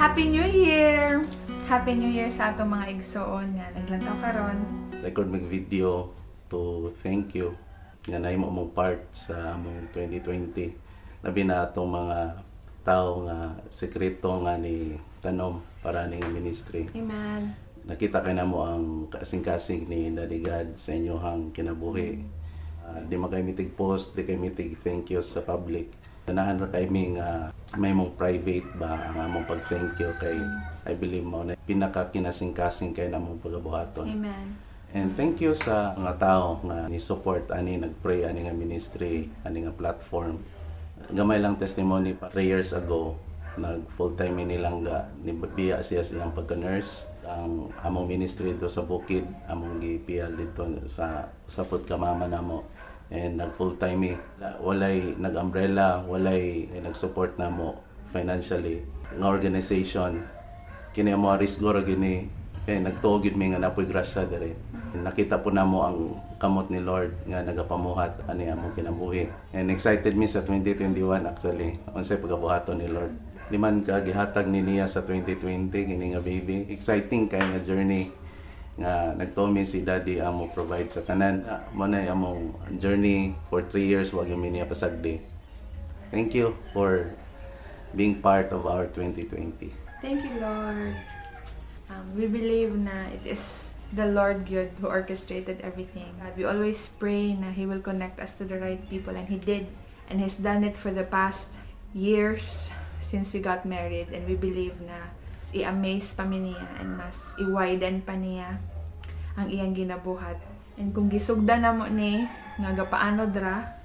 Happy New Year! Happy New Year sa atong mga igsoon nga naglantaw karon. Record mag video to thank you nga nahimo mong part sa among 2020. Labi na atong mga tao nga sekreto nga ni tanom para ning ministry. Amen. Nakita kay namo ang kasing-kasing ni Daddy God sa inyohang kinabuhi. Di man kay mitig post, di kay mitig thank you sa public. Ganahan ra kay mi nga may mong private ba ang among pag-thank you kay I believe mo na pinaka kinasing-kasing kay namong pagabuhaton. Amen. And thank you sa mga tao nga ni-support ani nag-pray ani nga ministry, ani nga platform. Gamay lang testimony pa 3 years ago, nag full-time inilangga ni biya siya siyang pagka-nurse. Ang among ministry dito sa Bukid, among gipiyal dito sa sapot ka mama namo. And nag full-time walay nag-umbrella, walay nag-support namo financially. Nga organization, kini mo risgo ra gini kay nagtuog gid mi nga napoy grasya dire. Nakita po namo ang kamot ni Lord nga nagapamuhat ani among kinabuhi. And excited mi sa 2021 actually unsay pagabuhaton ni Lord. Liman ka gihatag ni niya sa 2020 kini nga baby. Exciting kay nga journey nga nagtuo mi si Daddy amo provide sa tanan. Mo na among journey for 3 years wa gyud mi niya pasagdi. Thank you for being part of our 2020. Thank you, Lord. We believe na it is the Lord God who orchestrated everything. We always pray na He will connect us to the right people, and He did. And He's done it for the past years since we got married, and we believe na i-amaze pa mi niya and mas i-widen pa niya ang iyang ginabuhat. And kung gisugdan na mo ni nga gapaanod ra,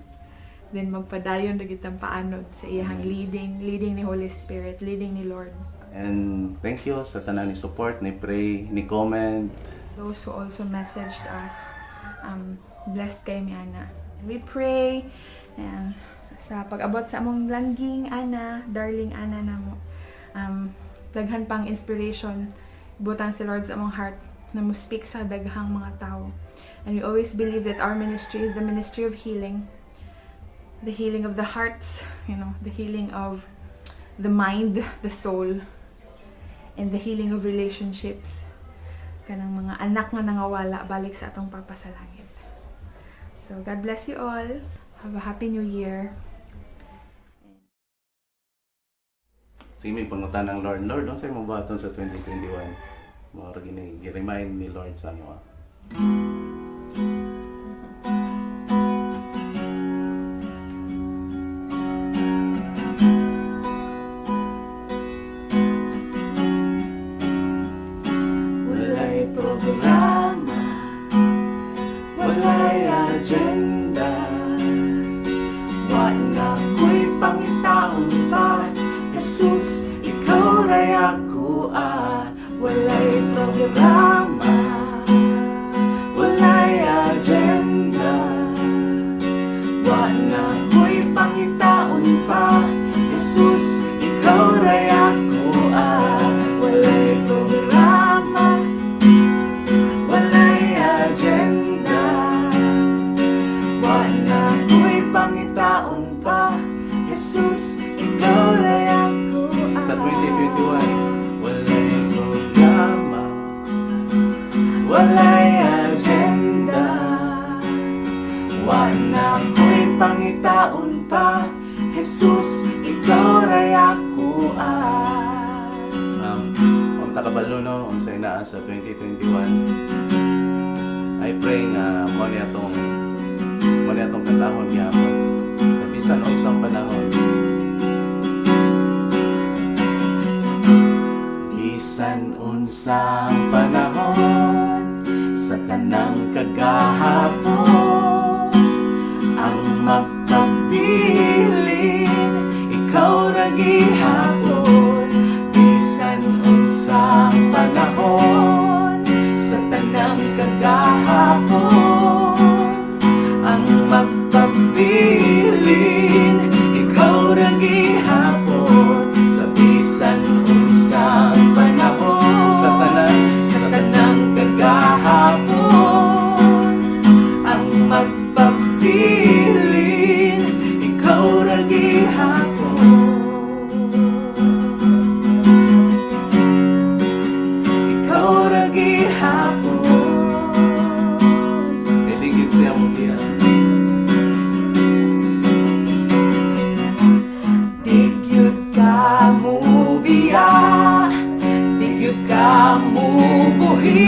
then magpadayon ra gitang paanod sa iyang leading ni Holy Spirit, leading ni Lord. And thank you sa tanan ni support, ni pray, ni comment. Those who also messaged us, blessed kay mi ana. We pray sa pag-abot sa among langging ana, darling ana namo. Daghan pang inspiration butang si Lord sa among heart na mo speak sa daghang mga tao. And we always believe that our ministry is the ministry of healing. The healing of the hearts, the healing of the mind, the soul, and the healing of relationships. Kanang mga anak nga nangawala balik sa atong Papa sa langit. So God bless you all. Have a happy new year. Sige, may pangutan ng Lord. Lord, ano sa'yo mabuhaton sa 2021? Mga i-remind ni Lord sa mo. Walay programa, walay agenda, wa na ko'y pangitaon pa. Jesus, ikaw ray ako walay programa, walay agenda, wa na ko'y pangitaon pa. Jesus, ikaw ray ako walay programa, walay agenda, wa na ko'y pangitaon pa. Jesus, ikaw ray ako Sa 2021, walay programa, walay agenda, wa na ko'y pangitaon pa. Jesus, ikaw ray ako Kung takabalo no, unsay naa sa 2021, I pray nga mo ni atong katahon gyapon. Bisan unsang panahon, bisan unsang panahon, sa tanang kagahapon, ang magpabilin, ikaw ra gihapon. Bisan unsang panahon, sa tanang kagahapon, ang magpabilin, ikaw ra gihapon. Sa bisan unsang panahon, sa tanan sa tanang kagahapon, ang biya, di gyud ka mubuhi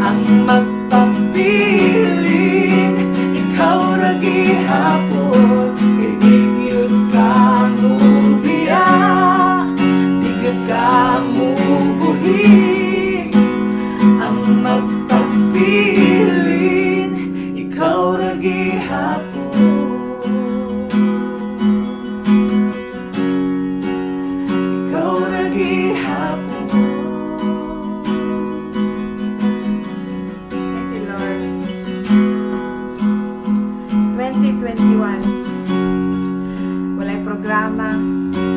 ang magpabilin. Ikaw ra gihapon, kay di gyud ka mubiya, di gyud ka mubuhi ang magpabilin. Ikaw ra gihapon, ikaw ra gihapon. Thank you, Lord. 2021. Walay programa,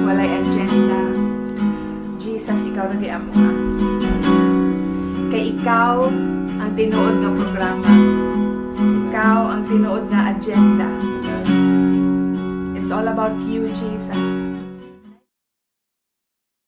walay agenda. Jesus, ikaw rin ang mga. Kay ikaw ang tinuod nga programa. Ikaw ang tinuod nga agenda. It's all about you, Jesus.